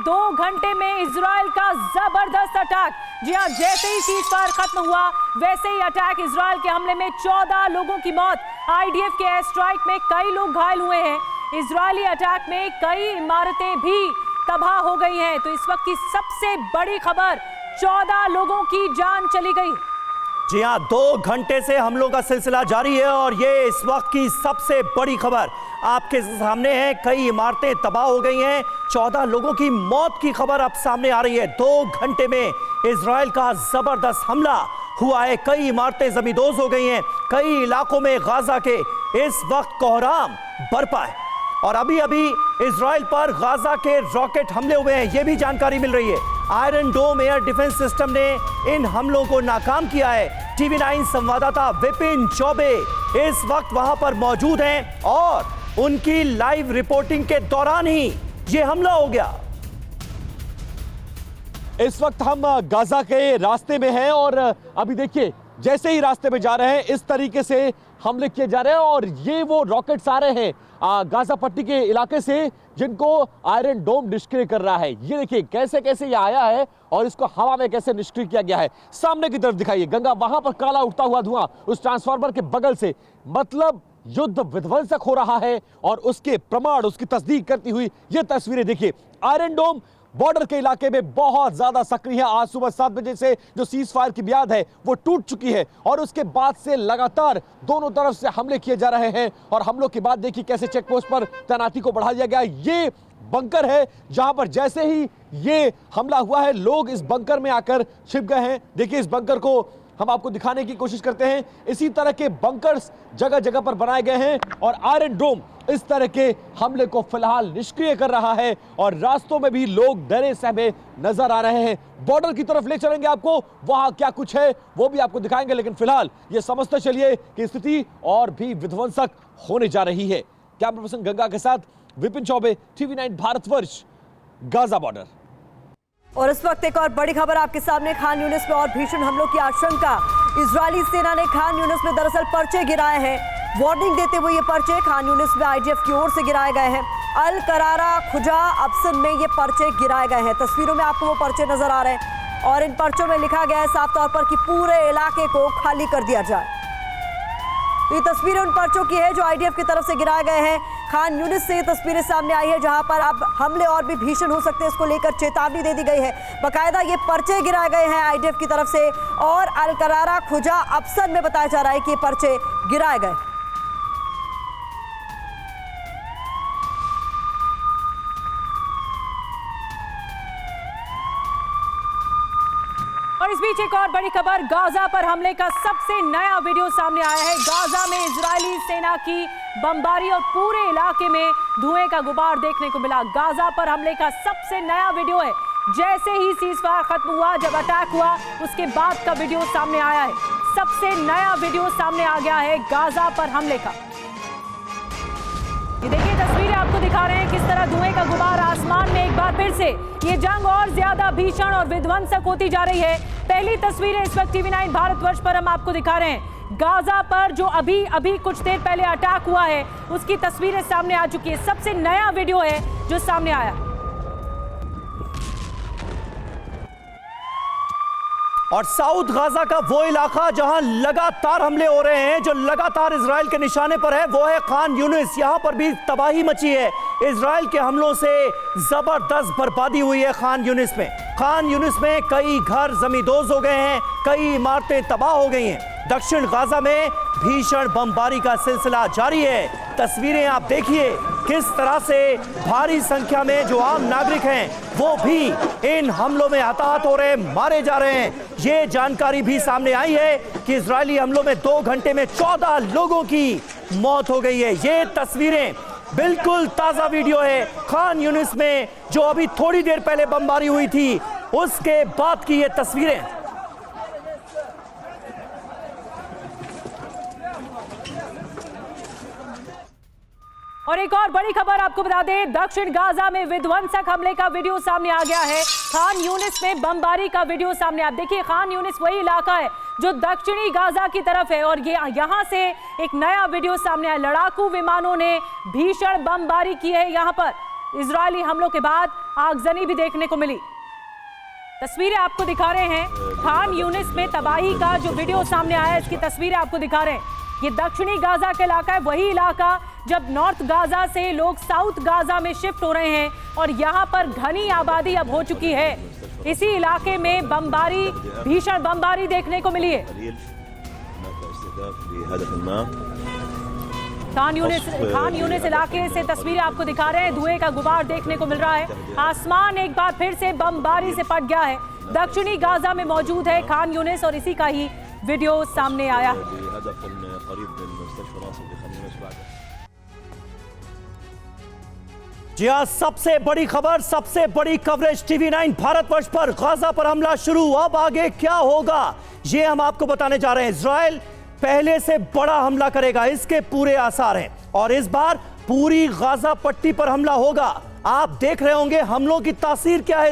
2 घंटे में इजराइल का जबरदस्त अटैक। जी हां, जैसे ही सीजफायर खत्म हुआ वैसे ही अटैक। इजराइल के हमले में 14 लोगों की मौत। आईडीएफ के एयर स्ट्राइक में कई लोग घायल हुए हैं। इजरायली अटैक में कई इमारतें भी तबाह हो गई हैं। तो इस वक्त की सबसे बड़ी खबर, 14 लोगों की जान चली गई। जी हाँ, 2 घंटे से हमलों का सिलसिला जारी है और ये इस वक्त की सबसे बड़ी खबर आपके सामने है। कई इमारतें तबाह हो गई हैं, 14 लोगों की मौत की खबर अब सामने आ रही है। 2 घंटे में इजराइल का जबरदस्त हमला हुआ है, कई इमारतें जमींदोज हो गई हैं, कई इलाकों में गाजा के इस वक्त कोहराम बरपा है। और अभी अभी इजराइल पर गाजा के रॉकेट हमले हुए हैं, ये भी जानकारी मिल रही है। आयरन डोम एयर डिफेंस सिस्टम ने इन हमलों को नाकाम किया है। टीवी 9 संवाददाता विपिन चौबे इस वक्त वहां पर मौजूद हैं और उनकी लाइव रिपोर्टिंग के दौरान ही ये हमला हो गया। इस वक्त हम गाजा के रास्ते में हैं और अभी देखिए जैसे ही रास्ते में जा रहे हैं इस तरीके से हमले किए जा रहे हैं और ये वो रॉकेट्स आ रहे हैं गाजा पट्टी के इलाके से जिनको आयरन डोम निष्क्रिय कर रहा है। ये देखिए कैसे कैसे ये आया है और इसको हवा में कैसे निष्क्रिय किया गया है। सामने की तरफ दिखाइए गंगा, वहां पर काला उठता हुआ धुआं उस ट्रांसफार्मर के बगल से, मतलब युद्ध विध्वंसक हो रहा है और उसके प्रमाण, उसकी तस्दीक करती हुई ये तस्वीरें देखिए। आयरन डोम बॉर्डर के इलाके में बहुत ज्यादा सक्रिय है। आज सुबह 7 बजे से जो सीज फायर की बुनियाद है वो टूट चुकी है और उसके बाद से लगातार दोनों तरफ से हमले किए जा रहे हैं। और हमलों के बाद देखिए कैसे चेक पोस्ट पर तैनाती को बढ़ा दिया गया। ये बंकर है जहां पर जैसे ही ये हमला हुआ है लोग इस बंकर में आकर छिप गए हैं। देखिए इस बंकर को हम आपको दिखाने की कोशिश करते हैं। इसी तरह के बंकर्स जगह जगह पर बनाए गए हैं और आयरन डोम इस तरह के हमले को फिलहाल निष्क्रिय कर रहा है और रास्तों में भी लोग डरे सहमे नजर आ रहे हैं। बॉर्डर की तरफ ले चलेंगे, आपको वहां क्या कुछ है वो भी आपको दिखाएंगे, लेकिन फिलहाल ये समझते चलिए कि स्थिति और भी विध्वंसक होने जा रही है। कैमरा पर्सन गंगा के साथ Vipin Choubey, TV 9 Bharatvarsh, Gaza border. और इस वक्त एक और बड़ी खबर आपके सामने, खान यूनिस में और भीषण हमलों की आशंका। इजरायली सेना ने खान यूनिस में दरअसल पर्चे गिराए हैं। वार्निंग देते हुए ये पर्चे खान यूनिस में आईडीएफ की ओर से गिराए गए हैं। अल करारा, खुजा, अबसन में ये पर्चे गिराए गए हैं। तस्वीरों में आपको वो पर्चे नजर आ रहे हैं और इन पर्चों में लिखा गया है साफ तौर पर कि पूरे इलाके को खाली कर दिया जाए। ये तस्वीरें उन पर्चों की है जो आईडीएफ की तरफ से गिराए गए हैं। खान यूनिस से ये तस्वीरें सामने आई है जहां पर अब हमले और भी भीषण हो सकते हैं, इसको लेकर चेतावनी दे दी गई है। बाकायदा ये पर्चे गिराए गए हैं आईडीएफ की तरफ से और अल करारा, खुजा, अबसन में बताया जा रहा है कि ये पर्चे गिराए गए। और इस बीच एक और बड़ी खबर, गाजा पर हमले का सबसे नया वीडियो सामने आया है। गाजा में इजरायली सेना की बमबारी और पूरे इलाके में धुएं का गुबार देखने को मिला। गाजा पर हमले का सबसे नया वीडियो है। जैसे ही सीजफायर खत्म हुआ, जब अटैक हुआ उसके बाद का वीडियो सामने आया है। सबसे नया वीडियो सामने आ गया है गाजा पर हमले का। ये देखिए तस्वीरें आपको दिखा रहे हैं किस तरह धुएं का गुबार आसमान में एक बार फिर से ये जंग और ज्यादा भीषण और विध्वंसक होती जा रही है। पहली तस्वीरें इस वक्त टीवी 9 भारतवर्ष पर हम आपको दिखा रहे हैं। गाजा पर जो अभी कुछ देर पहले अटैक हुआ है उसकी तस्वीरें सामने आ चुकी है। सबसे नया वीडियो है जो सामने आया। और साउथ गाजा का वो इलाका जहां लगातार हमले हो रहे हैं, जो लगातार इजराइल के निशाने पर है, वो है खान यूनिस। यहां पर भी तबाही मची है। इजराइल के हमलों से जबरदस्त बर्बादी हुई है खान यूनिस में। खान यूनिस में कई घर जमींदोज हो गए हैं, कई इमारतें तबाह हो गई हैं। दक्षिण गाजा में भीषण बमबारी का सिलसिला जारी है। तस्वीरें आप देखिए किस तरह से भारी संख्या में जो आम नागरिक हैं वो भी इन हमलों में हताहत हो रहे हैं, मारे जा रहे हैं। ये जानकारी भी सामने आई है कि इजरायली हमलों में 2 घंटे में 14 लोगों की मौत हो गई है। ये तस्वीरें बिल्कुल ताजा वीडियो है खान यूनिस में जो अभी थोड़ी देर पहले बमबारी हुई थी उसके बाद की ये तस्वीरें। और एक और बड़ी खबर आपको बता दें, दक्षिण गाजा में विध्वंसक हमले का वीडियो सामने आ गया है। खान यूनिस में बमबारी का वीडियो सामने, आप देखिए खान यूनिस वही इलाका है जो दक्षिणी गाजा की तरफ है और ये यहां से एक नया वीडियो सामने आया। लड़ाकू विमानों ने भीषण बमबारी की है यहाँ पर। इजरायली हमलों के बाद आगजनी भी देखने को मिली। तस्वीरें आपको दिखा रहे हैं खान यूनिस में तबाही का जो वीडियो सामने आया है, इसकी तस्वीरें आपको दिखा रहे हैं। ये दक्षिणी गाजा का इलाका है, वही इलाका जब नॉर्थ गाजा से लोग साउथ गाजा में शिफ्ट हो रहे हैं और यहाँ पर घनी आबादी अब हो चुकी है। इसी इलाके में बमबारी, भीषण बमबारी देखने को मिली है। खान यूनिस इलाके से तस्वीरें आपको दिखा रहे हैं, धुएं का गुबार देखने को मिल रहा है। आसमान एक बार फिर से बमबारी से पट गया है। दक्षिणी गाजा में मौजूद है खान यूनिस और इसी का ही वीडियो सामने आया है। जी हाँ, सबसे बड़ी खबर, सबसे बड़ी कवरेज TV9 भारतवर्ष पर। गाजा पर हमला शुरू, अब आगे क्या होगा ये हम आपको बताने जा रहे हैं। इजराइल पहले से बड़ा हमला करेगा, इसके पूरे आसार हैं और इस बार पूरी गाजा पट्टी पर हमला होगा। आप देख रहे होंगे हमलों की तासीर क्या है।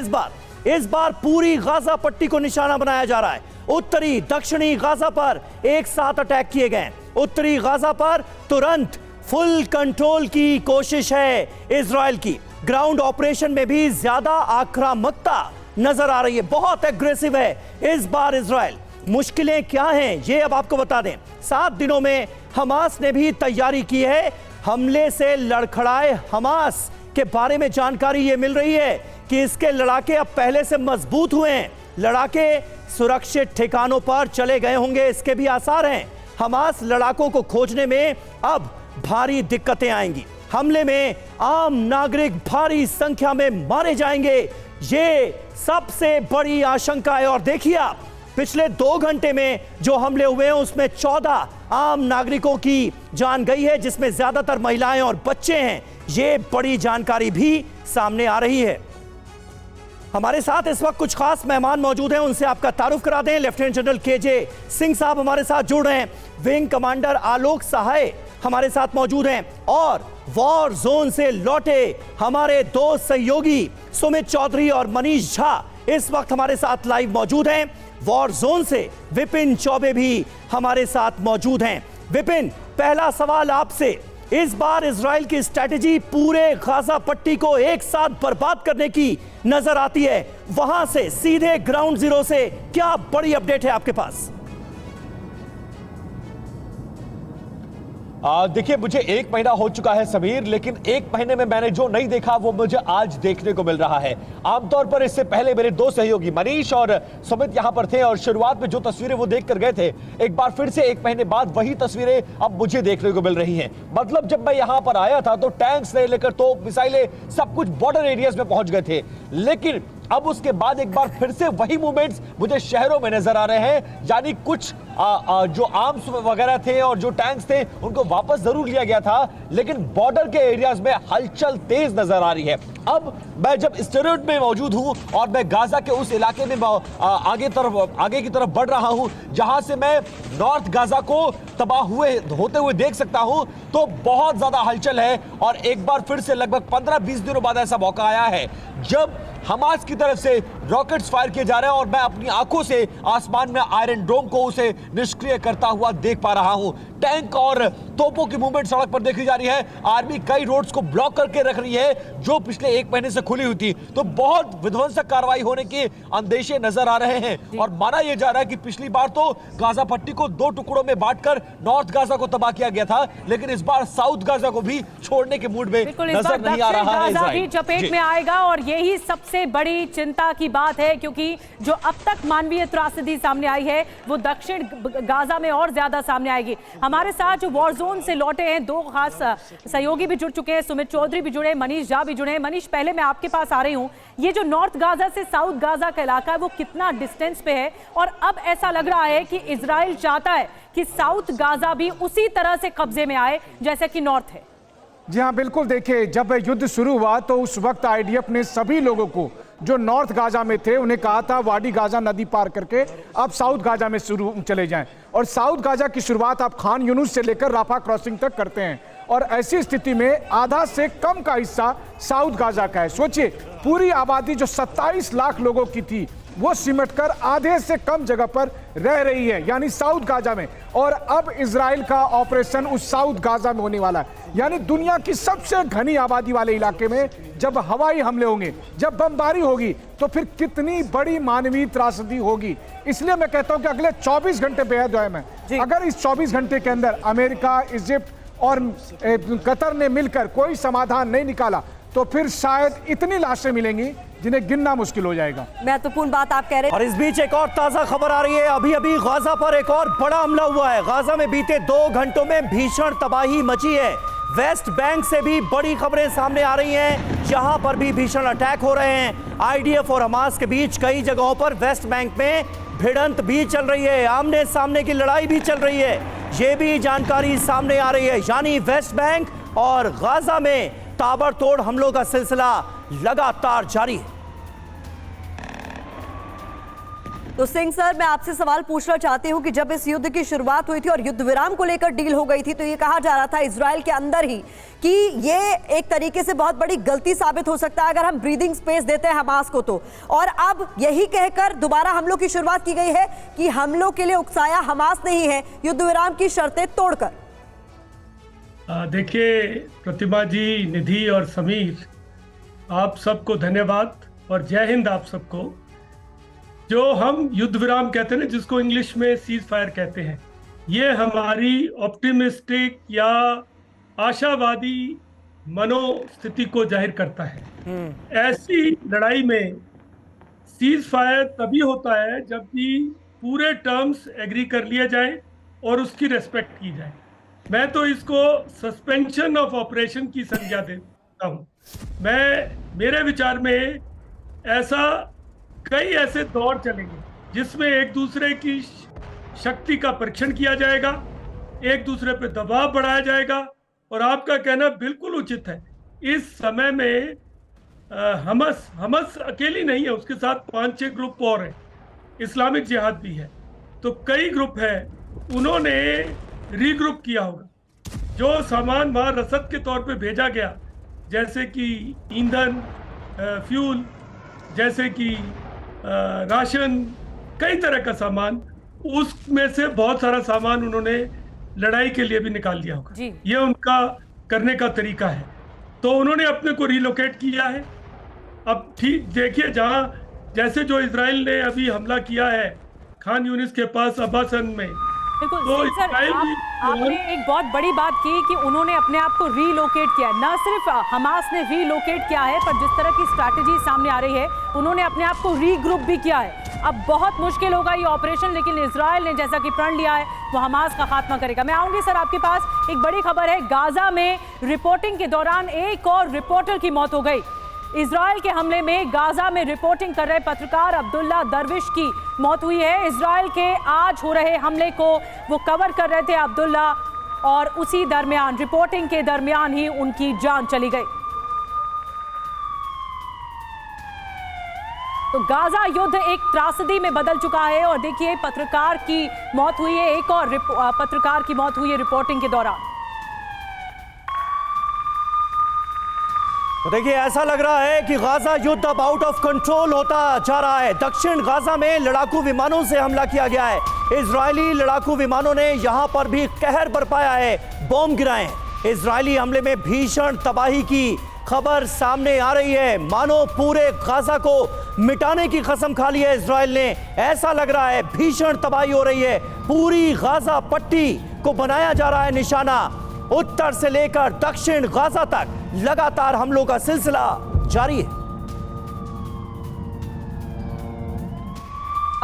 इस बार पूरी गाजा पट्टी को निशाना बनाया जा रहा है। उत्तरी दक्षिणी गाजा पर एक साथ अटैक किए गए। उत्तरी गाजा पर तुरंत फुल कंट्रोल की कोशिश है इजराइल की। ग्राउंड ऑपरेशन में भी ज्यादा आक्रामकता नजर आ रही है, बहुत एग्रेसिव है इस बार इजराइल। मुश्किलें क्या हैं ये अब आपको बता दें। 7 दिनों में हमास ने भी तैयारी की है। हमले से लड़खड़ाए हमास के बारे में जानकारी ये मिल रही है कि इसके लड़ाके अब पहले से मजबूत हुए हैं। लड़ाके सुरक्षित ठिकानों पर चले गए होंगे, इसके भी आसार हैं। हमास लड़ाकों को खोजने में अब भारी दिक्कतें आएंगी। हमले में आम नागरिक भारी संख्या में मारे जाएंगे, ये सबसे बड़ी आशंका है। और देखिए आप, पिछले 2 घंटे में जो हमले हुए हैं उसमें 14 आम नागरिकों की जान गई है, जिसमें ज्यादातर महिलाएं और बच्चे हैं। ये बड़ी जानकारी भी सामने आ रही है। हमारे साथ इस वक्त कुछ खास मेहमान मौजूद हैं, उनसे आपका तारुफ करा दें। लेफ्टिनेंट जनरल KJ सिंह साहब हमारे साथ जुड़ रहे हैं, विंग कमांडर आलोक सहाय हमारे साथ मौजूद हैं और वॉर जोन से लौटे हमारे 2 सहयोगी सुमित चौधरी और मनीष झा इस वक्त हमारे साथ लाइव मौजूद हैं। वॉर जोन से विपिन चौबे भी हमारे साथ मौजूद हैं। विपिन, पहला सवाल आपसे, इस बार इजराइल की स्ट्रैटेजी पूरे गाजा पट्टी को एक साथ बर्बाद करने की नजर आती है। वहां से सीधे ग्राउंड जीरो से क्या बड़ी अपडेट है आपके पास? देखिए, मुझे 1 महीना हो चुका है समीर, लेकिन 1 महीने में मैंने जो नहीं देखा वो मुझे आज देखने को मिल रहा है। आमतौर पर इससे पहले मेरे 2 सहयोगी मनीष और सुमित यहां पर थे और शुरुआत में जो तस्वीरें वो देख कर गए थे, एक बार फिर से 1 महीने बाद वही तस्वीरें अब मुझे देखने को मिल रही हैं। मतलब जब मैं यहां पर आया था तो टैंक्स से लेकर तो मिसाइलें सब कुछ बॉर्डर एरियाज में पहुंच गए थे, लेकिन अब उसके बाद एक बार फिर से वही मूवमेंट्स मुझे शहरों में नजर आ रहे हैं। यानी कुछ जो आर्म्स वगैरह थे और जो टैंक्स थे उनको वापस जरूर लिया गया था, लेकिन बॉर्डर के एरियाज में हलचल तेज नजर आ रही है। अब मैं जब स्टेरोइड में मौजूद हूं और मैं गाजा के उस इलाके में आगे की तरफ बढ़ रहा हूं जहां से मैं नॉर्थ गाजा को तबाह होते हुए देख सकता हूं, तो बहुत ज्यादा हलचल है। और एक बार फिर से लगभग 15-20 दिनों बाद ऐसा मौका आया है जब हमास की तरफ से रॉकेट्स फायर किए जा रहे हैं और मैं अपनी आंखों से आसमान में आयरन डोम को उसे निष्क्रिय करता हुआ देख पा रहा हूं। टैंक और तोपों की मूवमेंट सड़क पर देखी जा रही है। आर्मी कई रोड्स को ब्लॉक करके रख रही है जो पिछले 1 महीने से खुली हुई थी, तो बहुत विध्वंसक कार्रवाई होने के अंदेशे नजर आ रहे हैं। और माना यह जा रहा है कि पिछली बार तो गाजा पट्टी को 2 टुकड़ों में बांटकर नॉर्थ गाजा को तबाह किया गया था, लेकिन इस बार साउथ गाजा को भी छोड़ने के मूड में नजर नहीं आ रहा है। गाजा भी चपेट में आएगा और यही सबसे बड़ी चिंता की बात है, क्योंकि जो अब तक मानवीय त्रासदी सामने आई है वो दक्षिण गाजा में और ज्यादा सामने आएगी। हमारे साथ जो वॉर जोन से लौटे हैं 2 खास सहयोगी भी जुड़ चुके हैं, सुमित चौधरी भी जुड़े, मनीष झा भी जुड़े हैं। मनीष, पहले मैं आपके पास आ रही हूं, ये जो नॉर्थ गाजा से साउथ गाजा का इलाका है वो कितना डिस्टेंस पे है? और अब ऐसा लग रहा है कि इजराइल चाहता है कि साउथ गाजा भी उसी तरह से कब्जे में आए जैसे कि नॉर्थ है। जी हाँ, बिल्कुल। देखिए, जब युद्ध शुरू हुआ तो उस वक्त IDF ने सभी लोगों को जो नॉर्थ गाजा में थे उन्हें कहा था वाडी गाजा नदी पार करके आप साउथ गाजा में चले जाएं। और साउथ गाजा की शुरुआत आप खान यूनिस से लेकर राफा क्रॉसिंग तक करते हैं और ऐसी स्थिति में आधा से कम का हिस्सा साउथ गाजा का है। सोचिए, पूरी आबादी जो 27 लाख लोगों की थी वो सिमटकर आधे से कम जगह पर रह रही है, यानी साउथ गाजा में। और अब इजराइल का ऑपरेशन उस साउथ गाजा में होने वाला है, यानी दुनिया की सबसे घनी आबादी वाले इलाके में जब हवाई हमले होंगे, जब बमबारी होगी, तो फिर कितनी बड़ी मानवीय त्रासदी होगी। इसलिए मैं कहता हूं कि अगले 24 घंटे बेहद अहम है। अगर इस 24 घंटे के अंदर अमेरिका, इजिप्ट और कतर ने मिलकर कोई समाधान नहीं निकाला तो फिर शायद इतनी लाशें मिलेंगी जिन्हें गिनना मुश्किल हो जाएगा। महत्वपूर्ण बात आप कह रहे हैं। और इस बीच एक और ताजा खबर आ रही है। अभी अभी गाजा पर एक और बड़ा हमला हुआ है। गाजा में बीते 2 घंटों में भीषण तबाही मची है। वेस्ट बैंक से भी बड़ी खबरें सामने आ रही हैं, जहां पर भी भीषण अटैक हो रहे हैं। आईडीएफ और हमास के बीच कई जगहों पर वेस्ट बैंक में भिड़ंत भी चल रही है, आमने सामने की लड़ाई भी चल रही है। ये भी जानकारी सामने आ रही है, यानी वेस्ट बैंक और गाजा में ताबड़तोड़ हमलों का सिलसिला लगातार जारी है। तो सिंह सर, मैं आपसे सवाल पूछना चाहती हूं कि जब इस युद्ध की शुरुआत हुई थी और युद्ध विराम को लेकर डील हो गई थी, तो ये कहा जा रहा था इजराइल के अंदर ही कि ये एक तरीके से बहुत बड़ी गलती साबित हो सकता है अगर हम ब्रीदिंग स्पेस देते हैं हमास को तो। और अब यही कहकर दोबारा हमलों की शुरुआत की गई है कि हमलों के लिए उकसाया हमास नहीं है, युद्ध विराम की शर्तें तोड़कर। देखिए प्रतिमा जी, निधि और समीर, आप सबको धन्यवाद और जय हिंद आप सबको। जो हम युद्ध विराम कहते हैं ना, जिसको इंग्लिश में सीज फायर कहते हैं, ये हमारी ऑप्टिमिस्टिक या आशावादी मनोस्थिति को जाहिर करता है। ऐसी लड़ाई में सीज फायर तभी होता है जब कि पूरे टर्म्स एग्री कर लिए जाए और उसकी रेस्पेक्ट की जाए। मैं तो इसको सस्पेंशन ऑफ ऑपरेशन की संज्ञा देता हूँ। मेरे विचार में कई ऐसे दौर चलेंगे जिसमें एक दूसरे की शक्ति का परीक्षण किया जाएगा, एक दूसरे पे दबाव बढ़ाया जाएगा। और आपका कहना बिल्कुल उचित है, इस समय में हमस अकेली नहीं है, उसके साथ 5-6 ग्रुप और हैं, इस्लामिक जिहाद भी है, तो कई ग्रुप है। उन्होंने रीग्रुप किया होगा। जो सामान वहाँ रसद के तौर पे भेजा गया, जैसे कि ईंधन, फ्यूल, जैसे कि राशन, कई तरह का सामान, उसमें से बहुत सारा सामान उन्होंने लड़ाई के लिए भी निकाल दिया होगा। ये उनका करने का तरीका है। तो उन्होंने अपने को रिलोकेट किया है। अब ठीक देखिए, जहाँ जैसे जो इजराइल ने अभी हमला किया है खान यूनिस के पास अब्बासन में, बिल्कुल तो सर, आपने एक बहुत बड़ी बात की कि उन्होंने अपने आप को रीलोकेट किया। न सिर्फ हमास ने रीलोकेट किया है, पर जिस तरह की स्ट्रैटेजी सामने आ रही है, उन्होंने अपने आप को रीग्रुप भी किया है। अब बहुत मुश्किल होगा ये ऑपरेशन, लेकिन इजराइल ने जैसा कि प्रण लिया है वो हमास का खात्मा करेगा। मैं आऊंगी सर आपके पास। एक बड़ी खबर है, गाजा में रिपोर्टिंग के दौरान एक और रिपोर्टर की मौत हो गई। इजराइल के हमले में गाजा में रिपोर्टिंग कर रहे पत्रकार अब्दुल्ला दरविश की मौत हुई है। इजराइल के आज हो रहे हमले को वो कवर कर रहे थे अब्दुल्ला, और उसी दरमियान, रिपोर्टिंग के दरमियान ही उनकी जान चली गई। तो गाजा युद्ध एक त्रासदी में बदल चुका है। और देखिए, पत्रकार की मौत हुई है, एक और पत्रकार की मौत हुई है रिपोर्टिंग के दौरान। तो देखिए, ऐसा लग रहा है कि गाजा युद्ध अब आउट ऑफ कंट्रोल होता जा रहा है। दक्षिण गाजा में लड़ाकू विमानों से हमला किया गया है। इजरायली लड़ाकू विमानों ने यहां पर भी कहर बरपाया है, बॉम्ब गिराए हैं। इजरायली हमले में भीषण तबाही की खबर सामने आ रही है, मानो पूरे गाजा को मिटाने की कसम खा ली है इजराइल ने। ऐसा लग रहा है भीषण तबाही हो रही है, पूरी गाजा पट्टी को बनाया जा रहा है निशाना। उत्तर से लेकर दक्षिण गाजा तक लगातार हमलों का सिलसिला जारी है।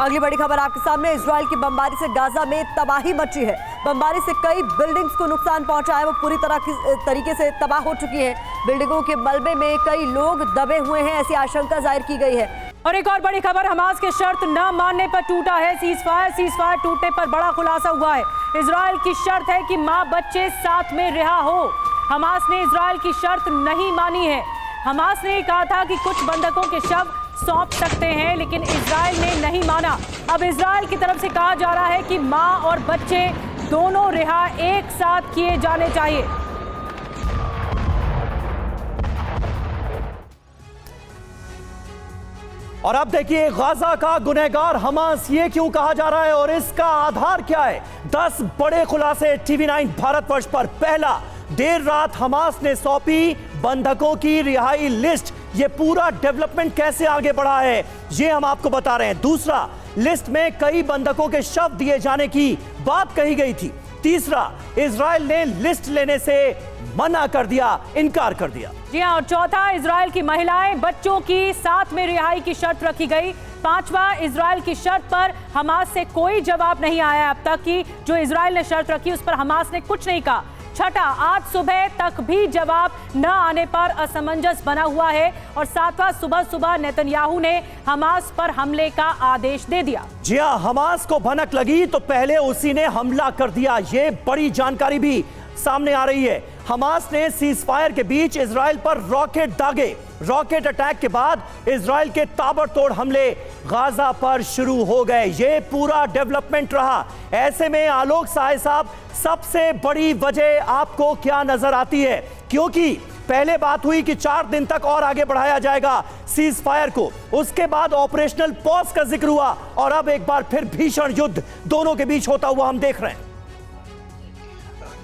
अगली बड़ी खबर आपके सामने, इजराइल की बमबारी से गाजा में तबाही मची है। बमबारी से कई बिल्डिंग्स को नुकसान पहुंचा है, वो पूरी तरीके से तबाह हो चुकी हैं। बिल्डिंगों के मलबे में कई लोग दबे हुए हैं, ऐसी आशंका जाहिर की गई है। और एक और बड़ी खबर, हमास के शर्त न मानने पर टूटा है सीज फायर टूटने पर बड़ा खुलासा हुआ है। इजराइल की शर्त है कि मां बच्चे साथ में रिहा हो। हमास ने इजराइल की शर्त नहीं मानी है। हमास ने कहा था कि कुछ बंधकों के शव सौंप सकते हैं, लेकिन इजराइल ने नहीं माना। अब इजराइल की तरफ से कहा जा रहा है कि मां और बच्चे दोनों रिहा एक साथ किए जाने चाहिए। और अब देखिए गाजा का गुनहगार हमास ये क्यों कहा जा रहा है और इसका आधार क्या है। 10 बड़े खुलासे TV9 भारतवर्ष पर। पहला, देर रात हमास ने सौंपी बंधकों की रिहाई लिस्ट। ये पूरा डेवलपमेंट कैसे आगे बढ़ा है ये हम आपको बता रहे हैं। दूसरा, लिस्ट में कई बंधकों के शव दिए जाने की बात कही गई थी। तीसरा, इजराइल ने लिस्ट लेने से मना कर दिया, इनकार कर दिया। जी हाँ, और चौथा, इजराइल की महिलाएं बच्चों की साथ में रिहाई की शर्त रखी गई। पांचवा, इजराइल की शर्त पर हमास से कोई जवाब नहीं आया अब तक की जो इजराइल ने शर्त रखी उस पर हमास ने कुछ नहीं कहा। छठा, आज सुबह तक भी जवाब न आने पर असमंजस बना हुआ है। और सातवां, सुबह सुबह नेतन्याहू ने हमास पर हमले का आदेश दे दिया। जी हाँ, हमास को भनक लगी तो पहले उसी ने हमला कर दिया। ये बड़ी जानकारी भी सामने आ रही है। हमास ने सीजफायर के बीच इजराइल पर रॉकेट दागे। रॉकेट अटैक के बाद इजराइल के ताबड़तोड़ हमले गाजा पर शुरू हो गए। ये पूरा डेवलपमेंट रहा। ऐसे में आलोक सहाय साहब, सबसे बड़ी वजह आपको क्या नजर आती है? क्योंकि पहले बात हुई कि 4 दिन तक और आगे बढ़ाया जाएगा सीज फायर को, उसके बाद ऑपरेशनल पॉज का जिक्र हुआ और अब एक बार फिर भीषण युद्ध दोनों के बीच होता हुआ हम देख रहे हैं।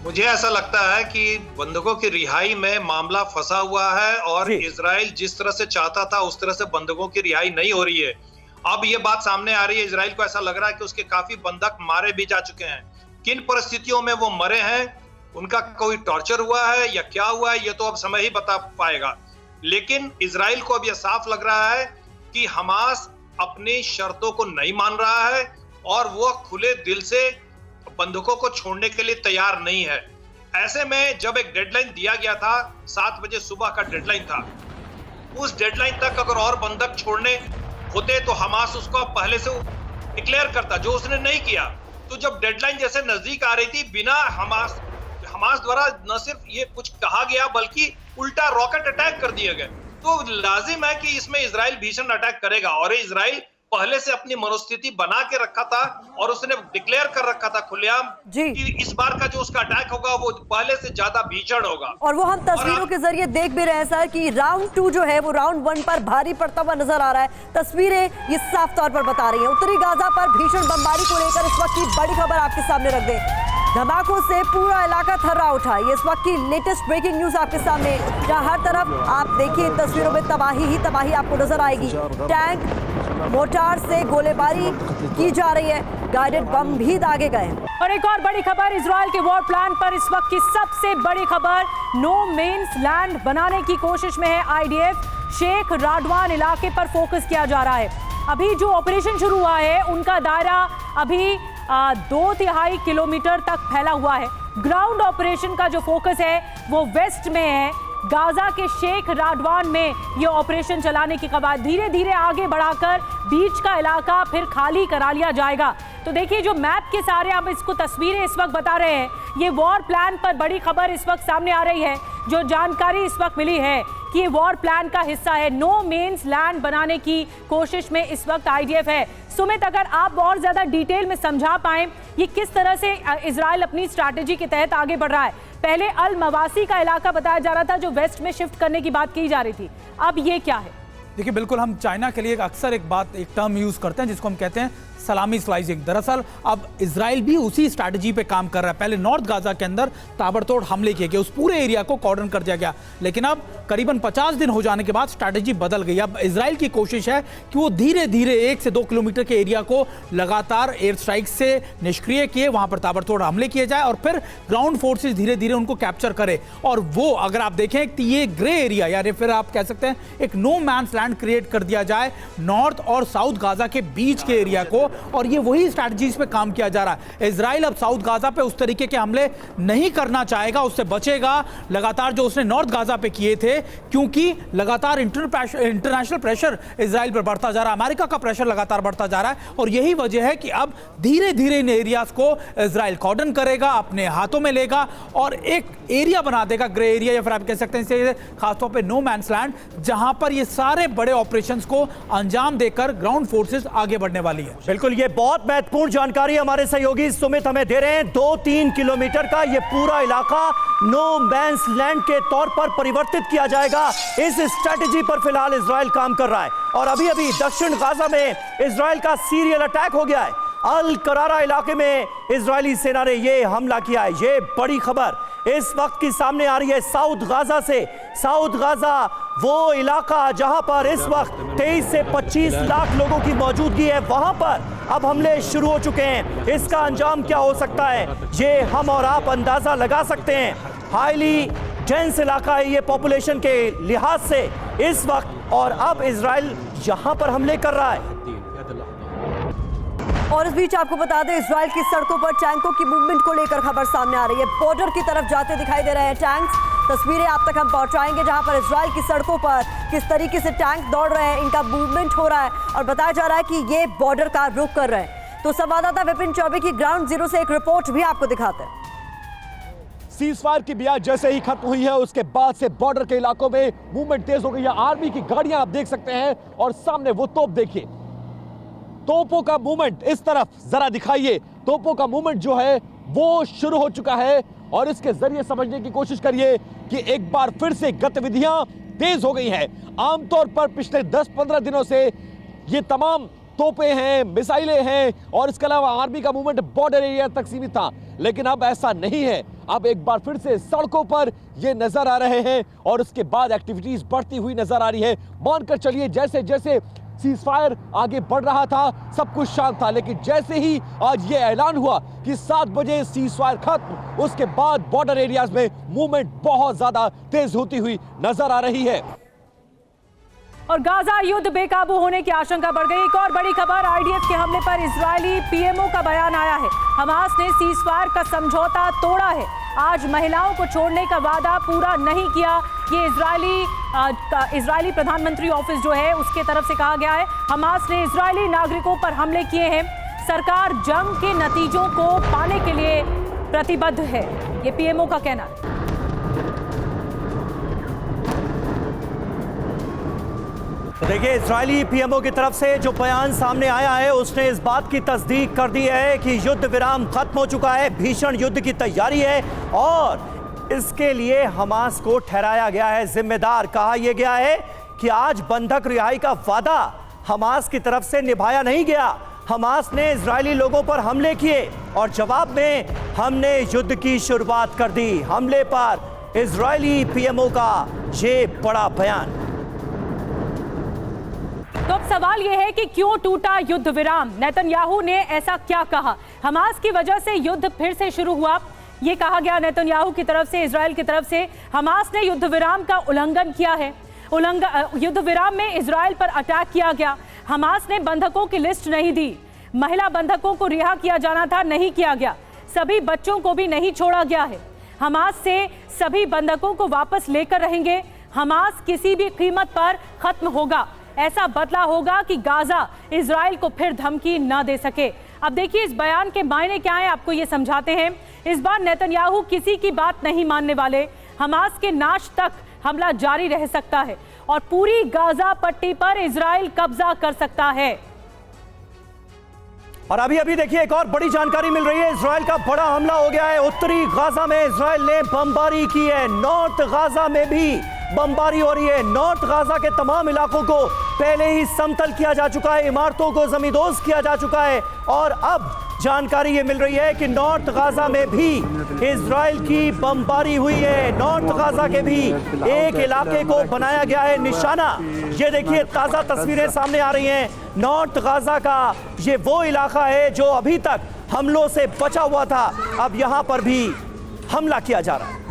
मुझे ऐसा लगता है कि बंधकों की रिहाई में मामला फंसा हुआ है और इजराइल जिस तरह से चाहता था उस तरह से बंधकों की रिहाई नहीं हो रही है। अब ये बात सामने आ रही है, इजराइल को ऐसा लग रहा है कि उसके काफी बंधक मारे भी जा चुके हैं। किन परिस्थितियों में वो मरे हैं, उनका कोई टॉर्चर हुआ है या क्या हुआ है, ये तो अब समय ही बता पाएगा। लेकिन इजराइल को अब यह साफ लग रहा है कि हमास अपनी शर्तों को नहीं मान रहा है और वो खुले दिल से बंधकों को छोड़ने के लिए तैयार नहीं है। ऐसे में जब एक डेडलाइन दिया गया था, 7 बजे सुबह का डेडलाइन था, उस डेडलाइन तक अगर और बंधक छोड़ने होते तो हमास उसको पहले से डिक्लेयर करता, जो उसने नहीं किया। तो जब डेडलाइन जैसे नजदीक आ रही थी, बिना हमास द्वारा न सिर्फ ये कुछ कहा गया बल्कि उल्टा रॉकेट अटैक कर दिए गए। तो लाजिम है कि इसमें इजराइल भीषण अटैक करेगा और इजराइल पहले से अपनी मनोस्थिति बना के रखा था और उसने डिक्लेयर कर रखा था खुलेआम कि इस बार का जो उसका अटैक होगा वो पहले से ज्यादा भीषण होगा। और वो हम तस्वीरों के जरिए देख भी रहे हैं सर कि राउंड 2 जो है वो राउंड 1 पर भारी पड़ता हुआ नजर आ रहा है। तस्वीरें ये साफ तौर पर बता रही हैं। उत्तरी गाजा पर भीषण बमबारी को लेकर इस वक्त की बड़ी खबर आपके सामने रख दें। धमाकों से पूरा इलाका थर्रा उठा। ये इस वक्त की लेटेस्ट ब्रेकिंग न्यूज आपके सामने, जहां हर तरफ आप देखिए तस्वीरों में तबाही ही तबाही आपको नजर आएगी। टैंक, मोर्टार से गोलीबारी की जा रही है, गाइडेड बम भी दागे गए। और एक और बड़ी खबर, इजराइल के वॉर प्लान पर इस वक्त की सबसे बड़ी खबर, नो मेन्स लैंड बनाने की कोशिश में है आईडीएफ। शेख राडवान इलाके पर फोकस किया जा रहा है। अभी जो ऑपरेशन शुरू हुआ है उनका दायरा अभी 2/3 किलोमीटर तक फैला हुआ है। ग्राउंड ऑपरेशन का जो फोकस है वो वेस्ट में है। गाजा के शेख राडवान में ये ऑपरेशन चलाने की कवायद धीरे धीरे आगे बढ़ाकर बीच का इलाका फिर खाली करा लिया जाएगा। तो देखिए जो मैप के सारे हम इसको तस्वीरें इस वक्त बता रहे हैं, ये वॉर प्लान पर बड़ी खबर इस वक्त सामने आ रही है। जो जानकारी इस वक्त मिली है कि ये वॉर प्लान का हिस्सा है, नो मेन्स लैंड बनाने की कोशिश में इस वक्त आईडीएफ है। सुमित, अगर आप और ज्यादा डिटेल में समझा पाएं ये किस तरह से इजराइल अपनी स्ट्रैटेजी के तहत आगे बढ़ रहा है। पहले अल मवासी का इलाका बताया जा रहा था जो वेस्ट में शिफ्ट करने की बात की जा रही थी, अब ये क्या है? देखिए बिल्कुल, हम चाइना के लिए अक्सर एक टर्म यूज करते हैं जिसको हम कहते हैं सलामी स्लाइसिंग। दरअसल अब इजराइल भी उसी स्ट्रैटेजी पे काम कर रहा है। पहले नॉर्थ गाजा के अंदर ताबड़तोड़ हमले किए गए, उस पूरे एरिया को कॉर्डन कर दिया गया, लेकिन अब करीबन 50 दिन हो जाने के बाद स्ट्रैटेजी बदल गई। अब इजराइल की कोशिश है कि वो धीरे धीरे 1 से 2 किलोमीटर के एरिया को लगातार एयर स्ट्राइक से निष्क्रिय किए, वहां पर ताबड़तोड़ हमले किए जाए और फिर ग्राउंड फोर्सेज धीरे धीरे उनको कैप्चर करे। और वो अगर आप देखें कि ये ग्रे एरिया या फिर आप कह सकते हैं एक नो मैन्स लैंड क्रिएट कर दिया जाए नॉर्थ और साउथ गाजा के बीच के एरिया को, और ये वही स्ट्रैटेजीज पे काम किया जा रहा है। इजराइल अब साउथ गाजा पे उस तरीके के हमले नहीं करना चाहेगा, उससे बचेगा लगातार जो उसने नॉर्थ गाजा पे किए थे, क्योंकि लगातार इंटरनेशनल प्रेशर इजराइल पर बढ़ता जा रहा है, अमेरिका का प्रेशर लगातार बढ़ता जा रहा है। और यही वजह है कि अब धीरे धीरे इन एरियाज को इजराइल कॉर्डन करेगा, अपने हाथों में लेगा और एक एरिया बना देगा, ग्रे एरिया या फिर आप कह सकते हैं खासतौर पर नो मैन्स लैंड, जहां पर ये सारे बड़े ऑपरेशंस को अंजाम देकर ग्राउंड फोर्सेस आगे बढ़ने वाली है। बिल्कुल, ये बहुत महत्वपूर्ण जानकारी हमारे सहयोगी सुमित हमें दे रहे हैं। 2-3 किलोमीटर का ये पूरा इलाका नो मैंस लैंड के तौर पर परिवर्तित किया जाएगा। इस स्ट्रेटेजी पर फिलहाल इजराइल काम कर रहा है और अभी अभी दक्षिण गाजा में इजराइल का सीरियल अटैक हो गया है। अल करारा इलाके में इजरायली सेना ने ये हमला किया है। ये बड़ी खबर इस वक्त की सामने आ रही है साउथ गाजा से। साउथ गाजा वो इलाका जहां पर इस वक्त 23 से 25 लाख लोगों की मौजूदगी है, वहां पर अब हमले शुरू हो चुके हैं। इसका अंजाम क्या हो सकता है ये हम और आप अंदाजा लगा सकते हैं। हाईली डेंस इलाका है ये पॉपुलेशन के लिहाज से इस वक्त, और अब इजराइल यहां पर हमले कर रहा है। और इस बीच आपको बता दें, इजराइल की सड़कों पर टैंकों की मूवमेंट को लेकर खबर सामने आ रही है। बॉर्डर की तरफ जाते दिखाई दे रहे हैं टैंक्स। तस्वीरें आप तक हम पहुंचाएंगे जहां पर इजराइल की सड़कों पर किस तरीके से टैंक दौड़ रहे हैं, इनका मूवमेंट हो रहा है और बताया जा रहा है कि ये बॉर्डर का रुख कर रहे हैं। तो संवाददाता विपिन चौबे की ग्राउंड जीरो से एक रिपोर्ट भी आपको दिखाते हैं। सीजफायर की मियाद जैसे ही खत्म हुई है उसके बाद से बॉर्डर के इलाकों में मूवमेंट तेज हो गई है। आर्मी की गाड़ियां आप देख सकते हैं और सामने वो तोप देखिए, तोपों का मूवमेंट इस तरफ जरा दिखाइए। तोपों का मूवमेंट जो है वो शुरू हो चुका है और इसके जरिए समझने की कोशिश करिए कि एक बार फिर से गतिविधियां तेज हो गई हैं। आमतौर पर पिछले 10-15 दिनों से ये तमाम तोपें हैं, मिसाइलें हैं और इसके अलावा आर्मी का मूवमेंट बॉर्डर एरिया तक सीमित था, लेकिन अब ऐसा नहीं है। अब एक बार फिर से सड़कों पर ये नजर आ रहे हैं और उसके बाद एक्टिविटीज बढ़ती हुई नजर आ रही है। मानकर चलिए जैसे जैसे सीजफायर आगे बढ़ रहा था सब कुछ शांत था, लेकिन जैसे ही आज ये ऐलान हुआ कि 7 बजे सीजफायर खत्म, उसके बाद बॉर्डर एरियाज में मूवमेंट बहुत ज्यादा तेज होती हुई नजर आ रही है और गाजा युद्ध बेकाबू होने की आशंका बढ़ गई। एक और बड़ी खबर, आईडीएफ के हमले पर इजरायली पीएमओ का बयान आया है। हमास ने सीजफायर का समझौता तोड़ा है, आज महिलाओं को छोड़ने का वादा पूरा नहीं किया। ये इजरायली प्रधानमंत्री ऑफिस जो है उसके तरफ से कहा गया है। हमास ने इजरायली नागरिकों पर हमले किए हैं, सरकार जंग के नतीजों को पाने के लिए प्रतिबद्ध है, ये पीएमओ का कहना है। देखिए, इजरायली पीएमओ की तरफ से जो बयान सामने आया है उसने इस बात की तस्दीक कर दी है कि युद्ध विराम खत्म हो चुका है, भीषण युद्ध की तैयारी है और इसके लिए हमास को ठहराया गया है जिम्मेदार। कहा यह गया है कि आज बंधक रिहाई का वादा हमास की तरफ से निभाया नहीं गया। हमास ने इजरायली लोगों पर हमले किए और जवाब में हमने युद्ध की शुरुआत कर दी। हमले पर इजरायली पीएमओ का ये बड़ा बयान। तो अब सवाल यह है कि क्यों टूटा युद्ध विराम? नेतन्याहू ने ऐसा क्या कहा? हमास की वजह से युद्ध फिर से शुरू हुआ, यह कहा गया नेतन्याहू की तरफ से, इजराइल की तरफ से। हमास ने युद्ध विराम का उल्लंघन किया है, युद्ध विराम में इजराइल पर अटैक किया गया। हमास ने बंधकों की लिस्ट नहीं दी, महिला बंधकों को रिहा किया जाना था, नहीं किया गया। सभी बच्चों को भी नहीं छोड़ा गया है। हमास से सभी बंधकों को वापस लेकर रहेंगे। हमास किसी भी कीमत पर खत्म होगा, ऐसा बदला होगा कि गाजा इजराइल को फिर धमकी न दे सके। अब देखिए इस बयान के मायने क्या हैं, आपको ये समझाते हैं। इस बार नेतन्याहू किसी की बात नहीं मानने वाले। हमास के नाश तक हमला जारी रह सकता है और पूरी गाजा पट्टी पर इजराइल कब्जा कर सकता है। और अभी अभी देखिए एक और बड़ी जानकारी मिल रही है, इजराइल का बड़ा हमला हो गया है। उत्तरी गाजा में इजराइल ने बमबारी की है, नॉर्थ गाजा में भी बमबारी हो रही है। नॉर्थ गाजा के तमाम इलाकों को पहले ही समतल किया जा चुका है, इमारतों को जमींदोज किया जा चुका है और अब जानकारी ये मिल रही है कि नॉर्थ गाजा में भी इजराइल की बमबारी हुई है। नॉर्थ गाजा के भी एक इलाके को बनाया गया है निशाना। ये देखिए ताजा तस्वीरें सामने आ रही हैं। नॉर्थ गाजा का ये वो इलाका है जो अभी तक हमलों से बचा हुआ था, अब यहां पर भी हमला किया जा रहा है।